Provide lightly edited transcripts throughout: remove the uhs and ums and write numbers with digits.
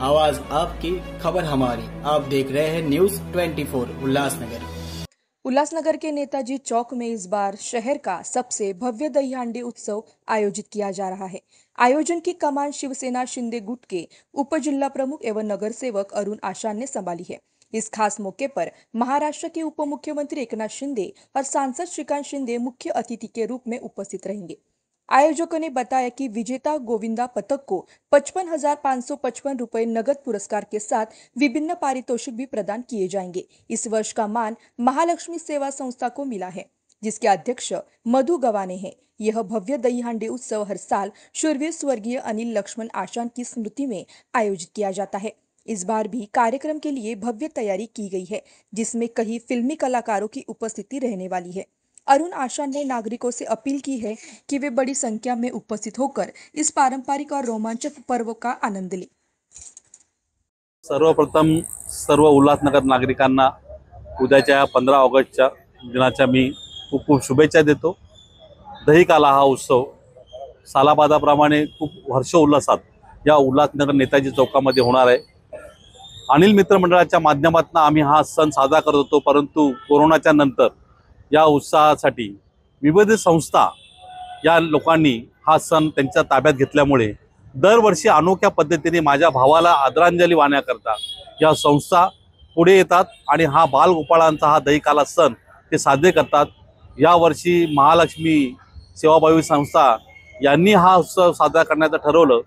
आवाज आपकी, खबर हमारी। आप देख रहे हैं न्यूज 24 उल्लासनगर। उल्लासनगर के नेताजी चौक में इस बार शहर का सबसे भव्य दही हांडी उत्सव आयोजित किया जा रहा है। आयोजन की कमान शिवसेना शिंदे गुट के उप जिला प्रमुख एवं नगर सेवक अरुण आशान ने संभाली है। इस खास मौके पर महाराष्ट्र के उप मुख्यमंत्री एकनाथ शिंदे और सांसद श्रीकांत शिंदे मुख्य अतिथि के रूप में उपस्थित रहेंगे। आयोजकों ने बताया कि विजेता गोविंदा पथक को 55,555 रुपए नगद पुरस्कार के साथ विभिन्न पारितोषिक भी प्रदान किए जाएंगे। इस वर्ष का मान महालक्ष्मी सेवा संस्था को मिला है, जिसके अध्यक्ष मधु गवाने हैं। यह भव्य दही हांडी उत्सव हर साल शूरवीर स्वर्गीय अनिल लक्ष्मण आशान की स्मृति में आयोजित किया जाता है। इस बार भी कार्यक्रम के लिए भव्य तैयारी की गई है, जिसमें कई फिल्मी कलाकारों की उपस्थिति रहने वाली है। अरुण आशान ने नागरिकों से अपील की है कि वे बड़ी संख्या में उपस्थित होकर इस पारंपरिक और रोमांचक पर्व का आनंद लें। सर्वप्रथम सर्व उल्हासनगर नागरिकांना उद्याच्या 15 ऑगस्टच्या दिनाच्या मी खूप खूप शुभेच्छा देतो। दही काला हा उत्सव सालाबादाप्रमाणे खूप हर्षोल्लासात या उल्हासनगर नेताजी चौकामध्ये होणार आहे। अनिल मित्र मंडळाच्या माध्यमातून आम्ही हा सण साजरा करत होतो, परंतु कोरोनाच्या नंतर या उत्साहासाठी विविध संस्था या लोकांनी हा सण त्यांच्या ताब्यात घेतल्यामुळे दरवर्षी अनोख्या पद्धतीने माझ्या भावाला आदरांजली वाहण्याकरता या संस्था पुढे येतात आणि हा बालगोपाळांचा हा दही काला सण ते साजरे करतात। यावर्षी महालक्ष्मी सेवाभावी संस्था यांनी हा उत्सव साजरा करण्याचं ठरवलं।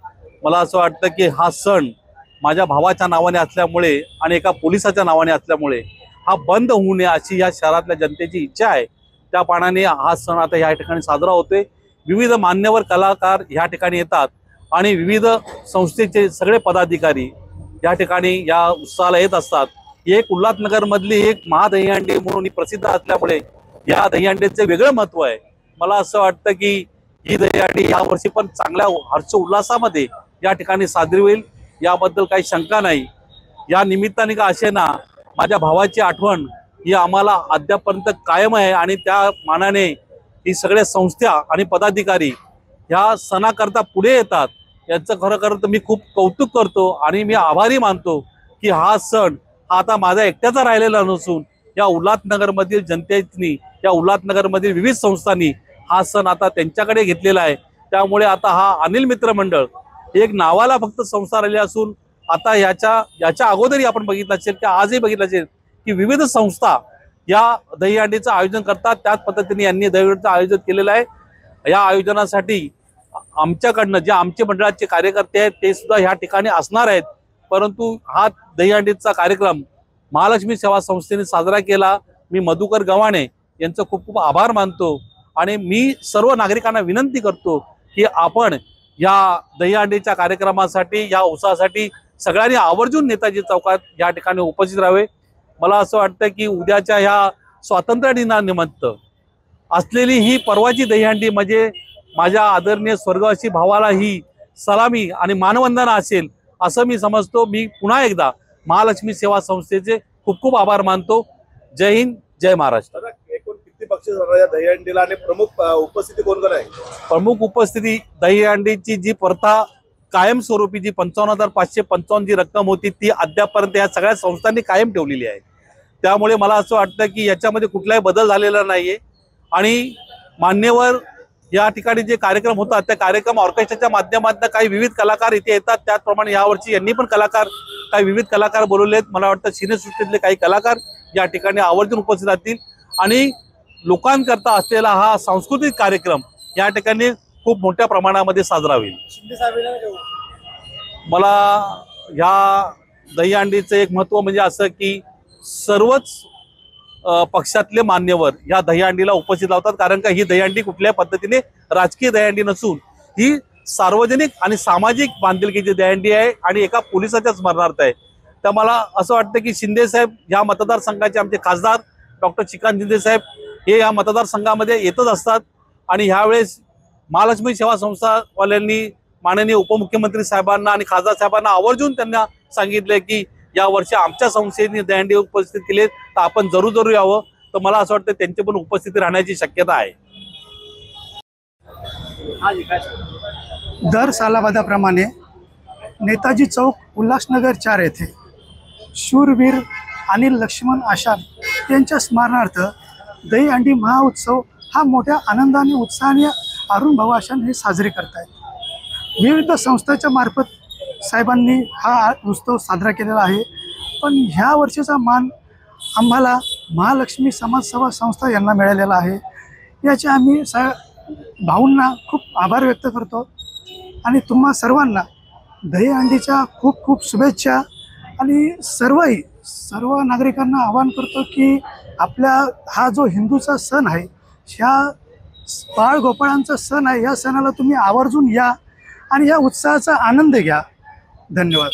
मला असं वाटतं की हा सण माझ्या भावाच्या नावाने असल्यामुळे आणि एका पोलिसाच्या नावाने असल्यामुळे हा बंद होऊ नये अशी या शहरातल्या जनतेची इच्छा आहे। त्या पानाने हा सण आता या ठिकाणी साजरा होतोय। विविध मान्यवर कलाकार या ठिकाणी येतात आणि विविध संस्थेचे सगळे पदाधिकारी या ठिकाणी या उत्सवाला येत असतात। एक उल्हासनगर मधली एक महादहीहंडी म्हणून प्रसिद्ध असल्यामुळे या दहीहंडीचे वेगळं महत्त्व आहे। मला असं वाटतं की ही दहीहंडी यावर्षी पण चांगल्या हर्ष उल्हासामध्ये या ठिकाणी साजरी होईल, याबद्दल काही शंका नाही। या निमित्ताने का असे ना माझ्या भावाची आठवण ही आम्हाला अद्यापर्यंत कायम आहे आणि त्या मानाने ही सगळ्या संस्था आणि पदाधिकारी ह्या सणाकरता पुढे येतात। याचं खरं तर मी खूप कौतुक करतो आणि मी आभारी मानतो की हा सण हा आता माझा एकट्याचा राहिलेला नसून या उल्हासनगरमधील जनतेने, या उल्हासनगरमधील विविध संस्थांनी हा सण आता त्यांच्याकडे घेतलेला आहे। त्यामुळे आता हा अनिल मित्र मंडळ एक नावाला फक्त संस्था राहिली असून आता याच्या अगोदरही आपण बघितलं असेल की आजही बघितलं असेल की विविध संस्था या दहीहंडीचं आयोजन करतात। त्याच पद्धतीने यांनी दहीहंडीचं आयोजन केलेलं आहे। या आयोजनासाठी आमच्याकडनं जे आमचे मंडळाचे कार्यकर्ते आहेत ते सुद्धा ह्या ठिकाणी असणार आहेत, परंतु हा दहीहंडीचा कार्यक्रम महालक्ष्मी सेवा संस्थेने साजरा केला। मी मधुकर गव्हाणे यांचं खूप खूप आभार मानतो आणि मी सर्व नागरिकांना विनंती करतो की आपण या दहीहंडीच्या कार्यक्रमासाठी, या उत्सवासाठी सगळ्यांनी आवर्जून नेताजी चौकात या ठिकाणी उपस्थित राहावे। मला असं वाटतं की उद्याच्या ह्या स्वातंत्र्य दिनानिमित्त असलेली ही परवाची दहीहंडी म्हणजे माझ्या आदरणीय स्वर्गवासी भावाला ही सलामी आणि मानवंदना असेल असं मी समजतो। मी पुन्हा एकदा महालक्ष्मी सेवा संस्थेचे खूप खूप आभार मानतो। जय हिंद, जय महाराष्ट्र। एकूण किती बक्षीस या दहीहंडीला आणि प्रमुख उपस्थिती कोण कोण आहे? प्रमुख उपस्थिती दहीहंडीची जी प्रथा कायमस्वरूपी जी 55,555 जी रक्कम होती ती अद्यापर्यंत या सगळ्या संस्थांनी कायम ठेवलेली आहे। त्यामुळे मला असं वाटतं की याच्यामध्ये कुठलाही बदल झालेला नाहीये आणि मान्यवर या ठिकाणी जे कार्यक्रम होतात त्या कार्यक्रम ऑर्केस्ट्राच्या माध्यमातून काही विविध कलाकार इथे येतात। त्याचप्रमाणे यावर्षी यांनी पण काही विविध कलाकार बोलवले आहेत। मला वाटतं सिनेसृष्टीतले काही कलाकार या ठिकाणी आवर्जून उपस्थित राहतील आणि लोकांकरता असलेला हा सांस्कृतिक कार्यक्रम या ठिकाणी खूप मोठ्या प्रमाणामध्ये साजरा होईल। मला ह्या दहीहंडीचं एक महत्त्व म्हणजे असं की सर्वच पक्षातले मान्यवर ह्या दहीहंडीला उपस्थित लावतात, कारण का ही दहीहंडी कुठल्या पद्धतीने राजकीय दहीहंडी नसून ही सार्वजनिक आणि सामाजिक बांधिलकीची दहीहंडी आहे आणि एका पोलिसाच्या स्मरणार्थ आहे। तर मला असं वाटतं की शिंदे साहेब या मतदारसंघाचे आमचे खासदार डॉक्टर श्रीकांत शिंदे साहेब हे या मतदारसंघामध्ये येतच असतात आणि ह्यावेळेस महालक्ष्मी सेवा संस्थावाल्यांनी माननीय उपमुख्यमंत्री साहेबांना आणि खासदार साहेबांना आवर्जून त्यांना सांगितले की या वर्षी आमच्या संस्थेने दहीहंडी उपस्थित केली तर आपण जरूर यावं। तर मला असं वाटतं त्यांची पण उपस्थिती राहण्याची शक्यता आहे। दर सालाबादाप्रमाणे नेताजी चौक उल्हासनगर 4 येथे शूरवीर अनिल लक्ष्मण आशान यांच्या स्मरणार्थ दहीहंडी महाउत्सव हा मोठ्या आनंदाने उत्साहाने अरुण भाऊ आशान हे साजरे करतायत। विविध संस्थांच्या मार्फत साहेबांनी हा उत्सव साजरा केलेला आहे, पण ह्या वर्षीचा मान आम्हाला महालक्ष्मी समाजसेवा संस्था यांना मिळालेला आहे। याचे आम्ही भाऊंना खूप आभार व्यक्त करतो आणि तुम्हा सर्वांना दहीहंडीच्या खूप खूप शुभेच्छा आणि सर्व नागरिकांना आवाहन करतो की आपल्या हा जो हिंदूचा सण आहे, ह्या बाळ गोपाळांचा सण आहे, या सणाला तुम्ही आवर्जून या आणि या उत्साहाचा आनंद घ्या। धन्यवाद।